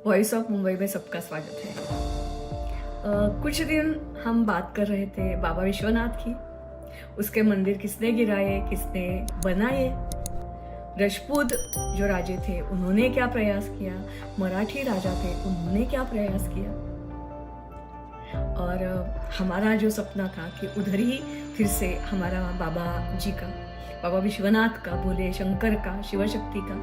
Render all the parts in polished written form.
Voice of Mumbai में सबका स्वागत है। कुछ दिन हम बात कर रहे थे बाबा विश्वनाथ की। उसके मंदिर किसने गिराए, किसने बनाए, राजपूत जो राजे थे उन्होंने क्या प्रयास किया, मराठी राजा थे उन्होंने क्या प्रयास किया। और हमारा जो सपना था कि उधर ही फिर से हमारा बाबा जी का, बाबा विश्वनाथ का, भोले शंकर का, शिव शक्ति का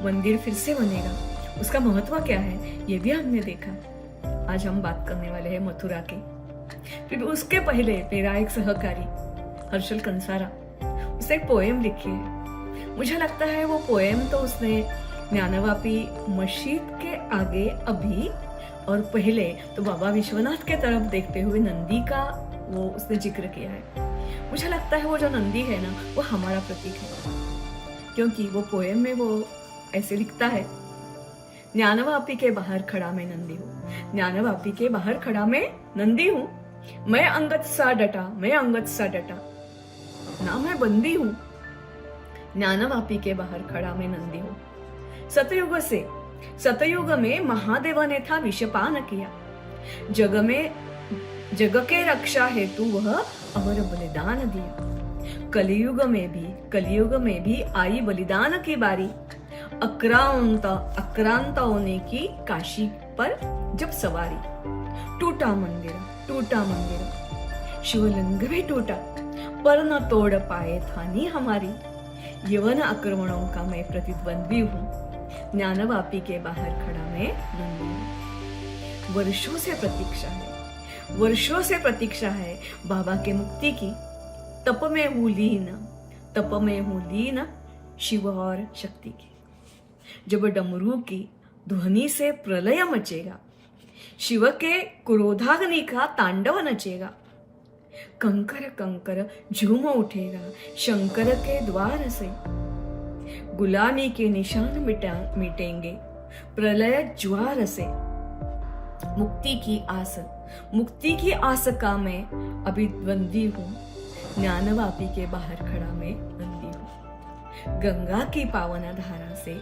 मंदिर फिर से बनेगा। उसका महत्व क्या है ये भी हमने देखा। आज हम बात करने वाले हैं मथुरा की। फिर उसके पहले मेरा एक सहकारी हर्षल कंसारा, उसने एक पोएम लिखी है। मुझे लगता है वो पोएम तो उसने ज्ञानवापी मस्जिद के आगे अभी और पहले तो बाबा विश्वनाथ के तरफ देखते हुए नंदी का वो उसने जिक्र किया है। मुझे लगता है वो जो नंदी है ना वो हमारा प्रतीक है, क्योंकि वो पोएम में वो ऐसे लिखता है, ज्ञानवापी के बाहर खड़ा मैं नंदी हूँ, ज्ञानवापी के बाहर खड़ा मैं नंदी हूँ, मैं अंगद सा डटा, मैं अंगद सा डटा, ना मैं बंदी हूँ, ज्ञानवापी के बाहर खड़ा मैं नंदी हूँ। सतयुग में महादेव ने था विषपान किया, जग के रक्षा हेतु वह अमर बलिदान दिया। कलयुग में भी आई बलिदान की बारी, अक्रांत होने की काशी पर जब सवारी। टूटा मंदिर शिवलिंग भी टूटा, पर न तोड़ पाए थानी हमारी। यवन आक्रमणों का मैं प्रतिद्वंद्वी हूँ, ज्ञानवापी के बाहर खड़ा मैं नंदी हूँ। वर्षों से प्रतीक्षा है बाबा के मुक्ति की। तप में हूँ लीन शिव और शक्ति की। जब डमरू की ध्वनि से प्रलय मचेगा, शिव के क्रोधाग्नि का तांडव नचेगा। कंकर झूम उठेगा शंकर के द्वार से, गुलामी के निशान मिटेंगे प्रलय ज्वार से। मुक्ति की आस का मैं अभिद्वंदी हूँ, ज्ञानवापी के बाहर खड़ा मैं नंदी हूँ। गंगा की पावन धारा से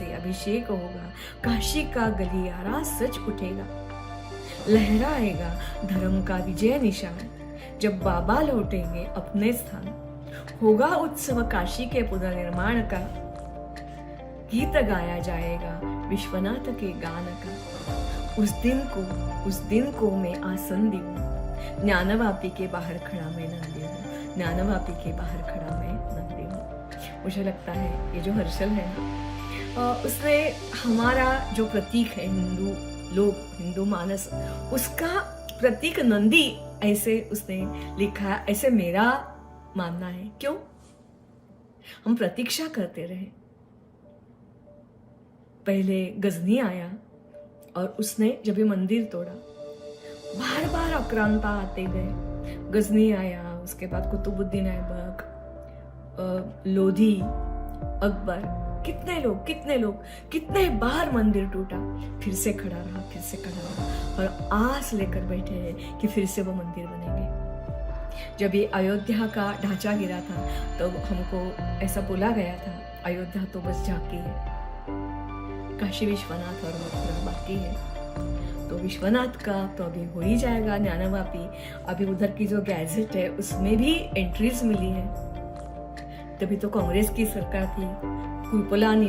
अभिषेक होगा, काशी का गलियारा सच उठेगा। लहराएगा धर्म का विजय निशान, जब बाबा लौटेंगे अपने स्थान। होगा उत्सव काशी के पुनर्निर्माण का, गीत गाया जाएगा विश्वनाथ के गान का। उस दिन को मैं आसंदी हूँ, ज्ञानवापी के बाहर खड़ा मैं नंदी हूँ, ज्ञानवापी के बाहर खड़ा मैं नंदी हूँ। मुझे लगता है ये जो हर्षल है ना, उसने हमारा जो प्रतीक है हिंदू मानस, उसका प्रतीक नंदी ऐसे उसने लिखा। ऐसे मेरा मानना है। क्यों हम प्रतीक्षा करते रहे। पहले गजनी आया और उसने जब ये मंदिर तोड़ा, बार बार आक्रांता आते गए। गजनी आया, उसके बाद कुतुबुद्दीन ऐबक, लोधी, अकबर, कितने बार मंदिर टूटा, फिर से खड़ा रहा और आस लेकर बैठे हैं कि फिर से वो मंदिर बनेंगे। जब ये अयोध्या का ढांचा गिरा था तो हमको ऐसा बोला गया था, अयोध्या तो बस झांकी है, काशी विश्वनाथ और मथुरा बाकी है। तो विश्वनाथ का तो अभी हो ही जाएगा, ज्ञानवापी। अभी उधर की जो गैजेट है उसमें भी एंट्रीज मिली है। तभी तो कांग्रेस की सरकार थी,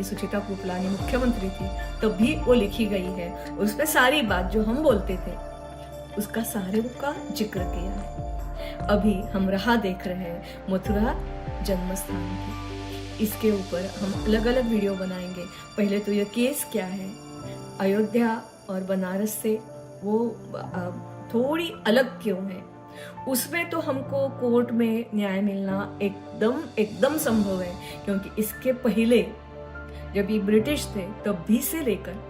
सुचिता कृपलानी मुख्यमंत्री थी, तब भी वो लिखी गई है। उसमें सारी बात जो हम बोलते थे उसका सारे का जिक्र किया है। अभी हम राह देख रहे हैं मथुरा जन्म स्थान की। इसके ऊपर हम अलग अलग वीडियो बनाएंगे। पहले तो ये केस क्या है, अयोध्या और बनारस से वो थोड़ी अलग क्यों है, उसमें तो हमको कोर्ट में न्याय मिलना एकदम संभव है। क्योंकि इसके पहले जब ये ब्रिटिश थे तब भी से लेकर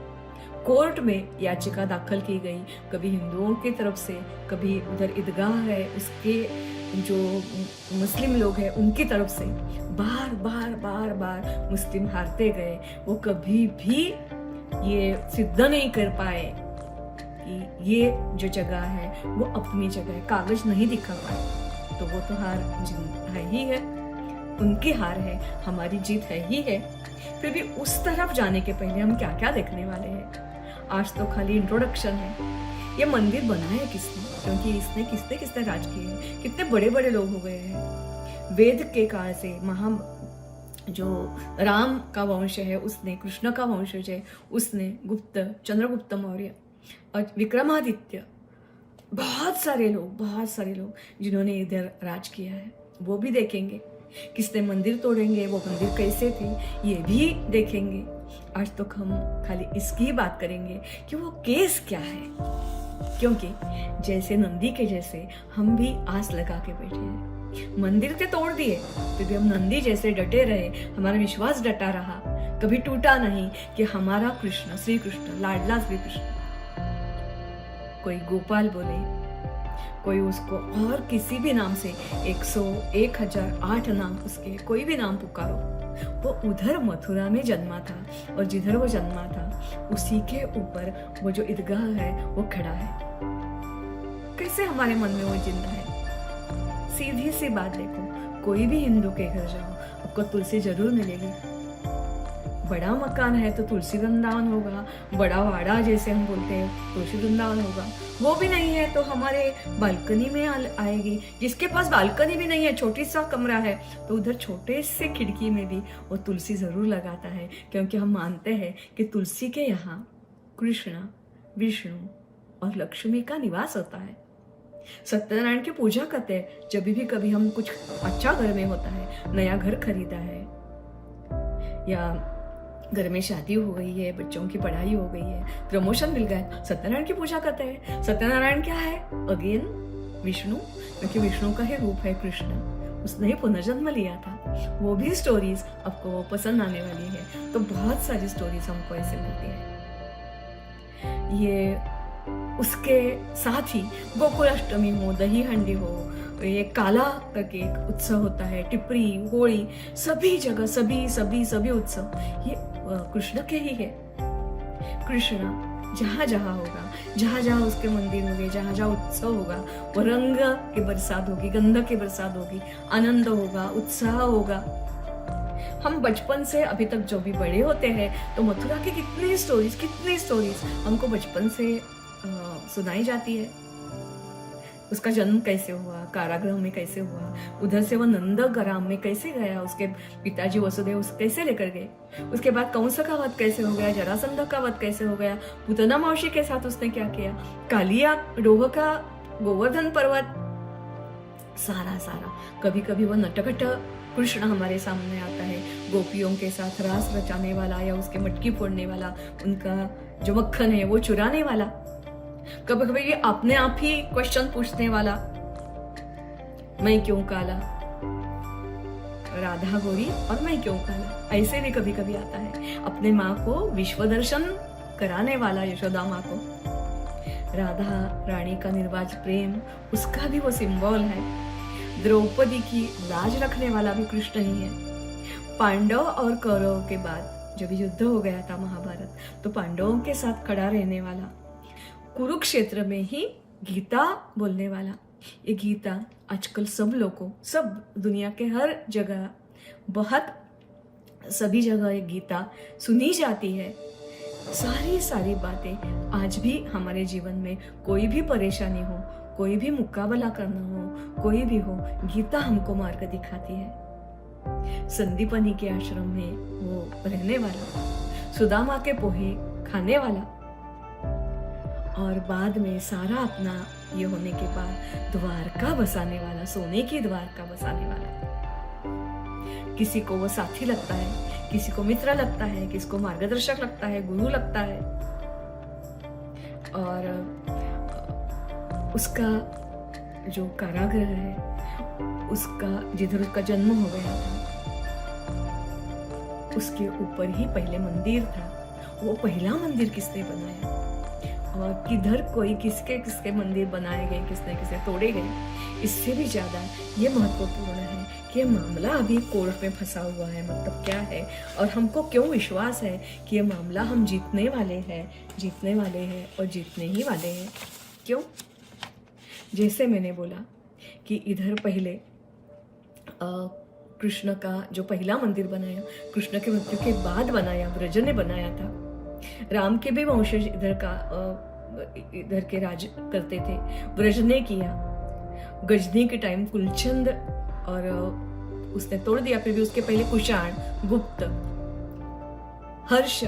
कोर्ट में याचिका दाखिल की गई, कभी हिंदुओं की तरफ से, कभी उधर ईदगाह है उसके जो मुस्लिम लोग हैं उनकी तरफ से। बार मुस्लिम हारते गए। वो कभी भी ये सिद्ध नहीं कर पाए कि ये जो जगह है वो अपनी जगह है, कागज नहीं दिखा पाए। तो वो तो हार ही है। उनकी हार है, हमारी जीत है ही है। फिर भी उस तरफ जाने के पहले हम क्या क्या देखने वाले हैं। आज तो खाली इंट्रोडक्शन है। ये मंदिर बनाया किसने, क्योंकि इसने किसने किसने राज किए हैं, कितने बड़े बड़े लोग हो गए हैं। वेद के काल से जो राम का वंश है उसने, कृष्ण का वंशज है उसने, गुप्त, चंद्रगुप्त मौर्य और विक्रमादित्य, बहुत सारे लोग जिन्होंने इधर राज किया है, वो भी देखेंगे। किसने मंदिर तोड़ेंगे, वो मंदिर कैसे थे, ये भी देखेंगे। आज तो हम खाली इसकी बात करेंगे कि वो केस क्या है, क्योंकि जैसे नंदी के जैसे हम भी आस लगा के बैठे हैं। मंदिर के तोड़ दिए, फिर भी हम नंदी जैसे डटे रहे, हमारा विश्वास डटा रहा, कभी टूटा नहीं कि हमारा कृष्ण, श्री कृष्ण, लाडला श्री कृष्ण, कोई गोपाल बोले, कोई उसको और किसी भी नाम से 100, 1008 नाम उसके, कोई भी नाम पुकारो, वो उधर मथुरा में जन्मा था और जिधर वो जन्मा था उसी के ऊपर वो जो ईदगाह है वो खड़ा है। कैसे हमारे मन में वो जिंदा है। सीधी सी बात देखो, कोई भी हिंदू के घर जाओ आपको तुलसी जरूर मिलेगी। बड़ा मकान है तो तुलसी वृंदावन होगा, बड़ा वाड़ा जैसे हम बोलते हैं तुलसी वृंदावन होगा। वो भी नहीं है तो हमारे बालकनी में आएगी। जिसके पास बालकनी भी नहीं है, छोटी सा कमरा है, तो उधर छोटे से खिड़की में भी वो तुलसी जरूर लगाता है, क्योंकि हम मानते हैं कि तुलसी के यहाँ कृष्ण, विष्णु और लक्ष्मी का निवास होता है। सत्यनारायण की पूजा करते हैं जब भी कभी हम कुछ अच्छा घर में होता है, नया घर खरीदा है या घर में शादी हो गई है, बच्चों की पढ़ाई हो गई है, प्रमोशन मिल गया, सत्यनारायण की पूजा करते हैं। सत्यनारायण क्या है? अगेन विष्णु, क्योंकि विष्णु का ही रूप है कृष्ण, उसने ही पुनर्जन्म लिया था। वो भी स्टोरीज आपको पसंद आने वाली है। तो बहुत सारी स्टोरीज हमको ऐसे मिलती है। ये उसके साथ ही गोकुलाष्टमी हो, दही हंडी हो, ये काला करके एक उत्सव होता है, टिपरी, होली, सभी जगह सभी उत्सव ये कृष्ण के ही है। कृष्ण जहाँ जहाँ होगा, जहाँ जहाँ उसके मंदिर होंगे, जहाँ जहाँ उत्सव होगा, वो रंग की बरसात होगी, गंध की बरसात होगी, आनंद होगा, उत्साह होगा। हम बचपन से अभी तक जो भी बड़े होते हैं तो मथुरा की कितनी स्टोरीज हमको बचपन से सुनाई जाती है। उसका जन्म कैसे हुआ, कारागृह में कैसे हुआ, उधर से वो नंदग्राम में कैसे गया, उसके पिताजी वसुदेव कैसे लेकर गए, उसके बाद कंस का वध कैसे हो गया, जरासंध का वध कैसे हो गया, पूतना मौसी के साथ उसने क्या किया, कालिया डोह का गोवर्धन पर्वत, सारा कभी कभी वो नटखट कृष्ण हमारे सामने आता है, गोपियों के साथ रास रचाने वाला या उसके मटकी फोड़ने वाला, उनका जो मक्खन है वो चुराने वाला, कभी कभी ये अपने आप ही क्वेश्चन पूछने वाला, मैं क्यों काला, राधा गोरी और मैं क्यों काला, ऐसे भी कभी कभी आता है। अपने माँ को विश्व दर्शन कराने वाला, यशोदा माँ को, राधा रानी का निर्वाज प्रेम, उसका भी वो सिंबल है। द्रौपदी की लाज रखने वाला भी कृष्ण ही है। पांडव और कौरव के बाद जब युद्ध हो गया था महाभारत, तो पांडवों के साथ खड़ा रहने वाला, कुरुक्षेत्र में ही गीता बोलने वाला, ये गीता आजकल सब लोगों, सब दुनिया के हर जगह, बहुत सभी जगह ये गीता सुनी जाती है। सारी बातें आज भी हमारे जीवन में कोई भी परेशानी हो, कोई भी मुकाबला करना हो, कोई भी हो, गीता हमको मार्ग दिखाती है। संदीपनी के आश्रम में वो रहने वाला, सुदामा के पोहे खाने वाला, और बाद में सारा अपना ये होने के बाद द्वारका बसाने वाला, सोने की द्वारका बसाने वाला। किसी को वो साथी लगता है, किसी को मित्र लगता है, किसी को मार्गदर्शक लगता है, गुरु लगता है। और उसका जो कारागृह है, उसका जिधर उसका जन्म हो गया था, उसके ऊपर ही पहले मंदिर था। वो पहला मंदिर किसने बनाया और किधर कोई किसके मंदिर बनाए गए, किसने तोड़े गए, इससे भी ज्यादा ये महत्वपूर्ण है कि ये मामला अभी कोर्ट में फंसा हुआ है। मतलब क्या है और हमको क्यों विश्वास है कि ये मामला हम जीतने वाले हैं और जीतने ही वाले हैं। क्यों? जैसे मैंने बोला कि इधर पहले कृष्ण का जो पहला मंदिर बनाया, कृष्ण के मृत्यु के बाद बनाया, ब्रज ने बनाया था। राम के भी वंशज इधर के राज करते थे, ब्रज ने किया। गजनी के टाइम कुलचंद और उसने तोड़ दिया, फिर भी उसके पहले कुषाण, गुप्त, हर्ष,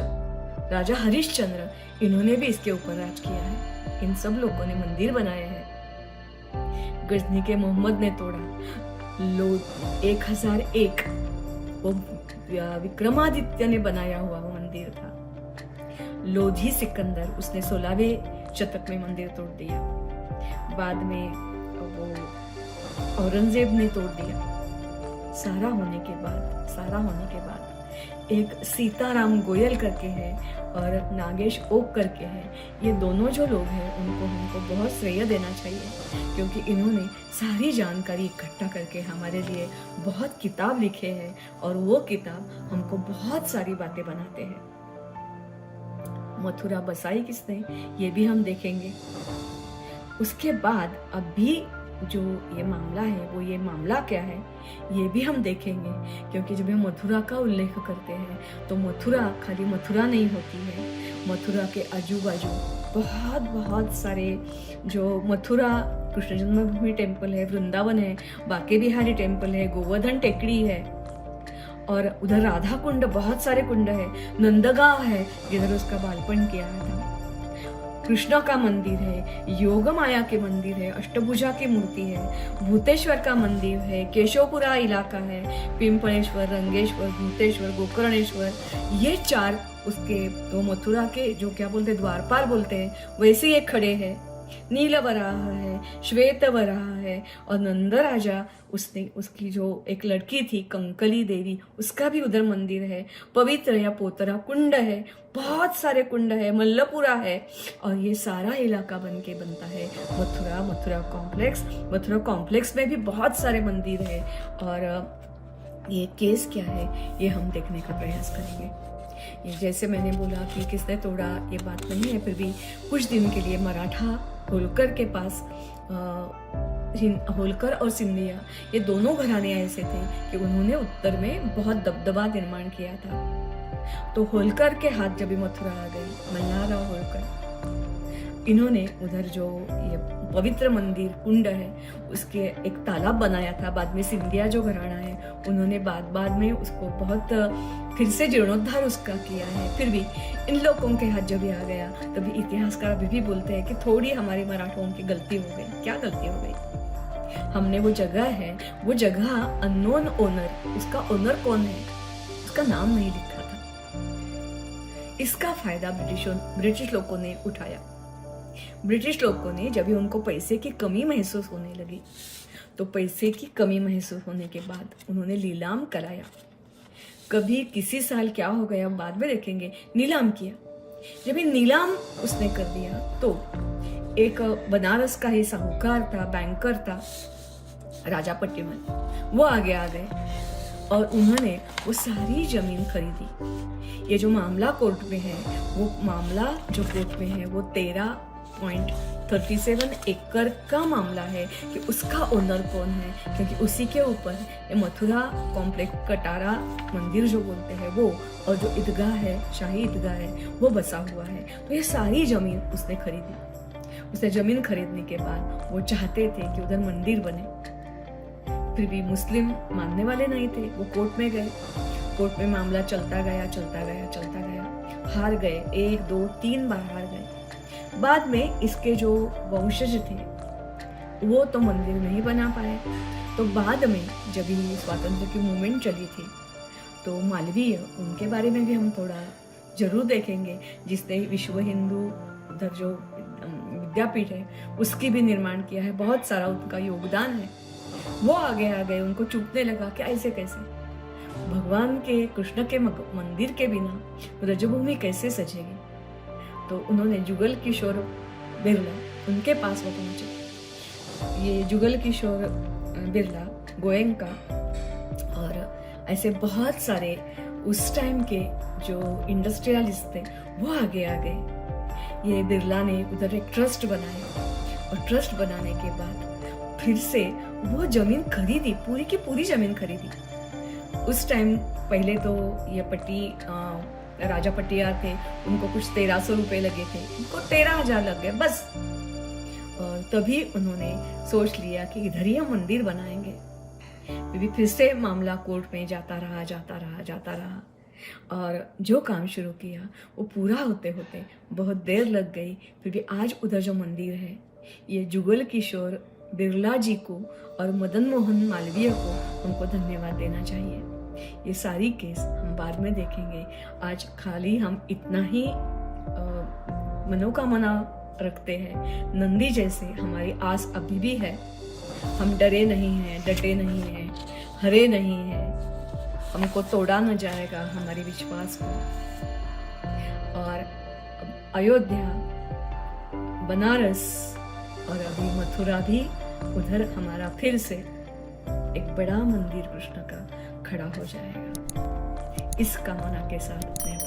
राजा हरिश्चंद्र, इन्होंने भी इसके ऊपर राज किया है। इन सब लोगों ने मंदिर बनाया है। गजनी के मोहम्मद ने तोड़ा। 1001 वो विक्रमादित्य ने बनाया हुआ वो मंदिर था। लोधी सिकंदर, उसने 16वें शतक में मंदिर तोड़ दिया। बाद में वो औरंगजेब ने तोड़ दिया। सारा होने के बाद एक सीताराम गोयल करके है और नागेश ओक करके है। ये दोनों जो लोग हैं उनको हमको बहुत श्रेय देना चाहिए, क्योंकि इन्होंने सारी जानकारी इकट्ठा करके हमारे लिए बहुत किताब लिखे हैं और वो किताब हमको बहुत सारी बातें बनाते हैं। मथुरा बसाई किसने, ये भी हम देखेंगे। उसके बाद अभी जो ये मामला है, वो ये मामला क्या है, ये भी हम देखेंगे। क्योंकि जब हम मथुरा का उल्लेख करते हैं तो मथुरा खाली मथुरा नहीं होती है। मथुरा के आजू बाजू बहुत सारे, जो मथुरा कृष्ण जन्मभूमि टेम्पल है, वृंदावन है, बाके बिहारी टेम्पल है, गोवर्धन टेकड़ी है, और उधर राधा कुंड, बहुत सारे कुंड है, नंदगांव है जिधर उसका बालपन किया था, कृष्ण का मंदिर है, योग माया के मंदिर है, अष्टभुजा की मूर्ति है, भूतेश्वर का मंदिर है, केशवपुरा इलाका है, पिंपलेश्वर, रंगेश्वर, भूतेश्वर, गोकर्णेश्वर, ये 4 उसके तो मथुरा के जो क्या बोलते द्वारपाल बोलते हैं, वैसे ये खड़े हैं। नीलवराह है, श्वेतवराह है, और नंद राजा, उसकी जो एक लड़की थी कंकली देवी, उसका भी उधर मंदिर है। पवित्र या पोतरा कुंड है, बहुत सारे कुंड है, मल्लपुरा है, और ये सारा इलाका बनता है मथुरा कॉम्प्लेक्स। मथुरा कॉम्प्लेक्स में भी बहुत सारे मंदिर है, और ये केस क्या है ये हम देखने का प्रयास करेंगे। ये जैसे मैंने बोला कि किसने तोड़ा, ये बात नहीं है, फिर भी कुछ दिन के लिए मराठा होलकर के पास, होलकर और सिंधिया, ये दोनों घराने ऐसे थे कि उन्होंने उत्तर में बहुत दबदबा निर्माण किया था। तो होलकर के हाथ जब मथुरा आ गई, मल्हारराव होलकर, इन्होंने उधर जो ये पवित्र मंदिर कुंड है उसके एक तालाब बनाया था। बाद में सिंधिया जो घराना है उन्होंने बाद में उसको बहुत फिर से जीर्णोद्धार उसका किया है। फिर भी इन लोगों के हाथ जब आ गया तभी इतिहासकार अभी भी बोलते हैं कि थोड़ी हमारे मराठों की गलती हो गई। क्या गलती हो गई? हमने वो जगह अननोन ओनर, उसका ओनर कौन है उसका नाम नहीं लिखा था। इसका फायदा ब्रिटिश लोगों ने उठाया। ब्रिटिश लोगों ने जब भी उनको पैसे की कमी महसूस होने लगी, तो पैसे की कमी महसूस होने के बाद उन्होंने नीलाम कराया। कभी किसी साल क्या हो गया बाद में देखेंगे, नीलाम किया। जब ये नीलाम उसने कर दिया तो एक बनारस का ही साहूकार था, बैंकर था, राजा पट्टीमल, वो आगे आ गए और उन्होंने वो सारी जमीन खरीदी। ये जो मामला कोर्ट में है, वो मामला जो कोर्ट में है वो 13.37 एकड़ का मामला है कि उसका ओनर कौन है, क्योंकि उसी के ऊपर ये मथुरा कॉम्प्लेक्स, कटारा मंदिर जो बोलते हैं वो, और जो ईदगाह है, शाही ईदगाह है, वो बसा हुआ है। तो ये सारी जमीन उसने खरीदी। उसने जमीन खरीदने के बाद वो चाहते थे कि उधर मंदिर बने, फिर भी मुस्लिम मानने वाले नहीं थे। वो कोर्ट में गए, कोर्ट में मामला चलता गया, हार गए, 1, 2, 3 बार हार गए। बाद में इसके जो वंशज थे वो तो मंदिर नहीं बना पाए। तो बाद में जब ये स्वातंत्र की मूवमेंट चली थी तो मालवीय, उनके बारे में भी हम थोड़ा जरूर देखेंगे, जिसने विश्व हिंदू उधर जो विद्यापीठ है उसकी भी निर्माण किया है, बहुत सारा उनका योगदान है। वो आगे आ गए, उनको चूकने लगा कि ऐसे कैसे भगवान के, कृष्ण के मंदिर के बिना ब्रजभूमि कैसे सजेगी। तो उन्होंने जुगल किशोर बिरला, उनके पास वो पहुंचे। ये जुगल किशोर बिरला, गोयंका और ऐसे बहुत सारे उस टाइम के जो इंडस्ट्रियलिस्ट थे वो आगे आ गए। ये बिरला ने उधर एक ट्रस्ट बनाया, और ट्रस्ट बनाने के बाद फिर से वो जमीन खरीदी, पूरी की पूरी जमीन खरीदी। उस टाइम पहले तो ये पट्टी राजा पट्टियार थे, उनको कुछ 1300 रुपये लगे थे, उनको 13,000 लग गए बस। और तभी उन्होंने सोच लिया कि इधर ही हम मंदिर बनाएंगे। फिर से मामला कोर्ट में जाता रहा और जो काम शुरू किया वो पूरा होते होते बहुत देर लग गई। फिर भी आज उधर जो मंदिर है, ये जुगल किशोर बिरला जी को और मदन मोहन मालवीय को हमको धन्यवाद देना चाहिए। ये सारी केस हम बाद में देखेंगे। आज खाली हम इतना ही मनोकामना रखते हैं। नंदी जैसे हमारी आस अभी भी है, हम डरे नहीं हैं, डटे नहीं हैं, हरे नहीं हैं, हमको तोड़ा न जाएगा हमारे विश्वास को। और अयोध्या, बनारस और अभी मथुरा भी, उधर हमारा फिर से एक बड़ा मंदिर कृष्ण का खड़ा हो जाएगा। इस कामना के साथ मैं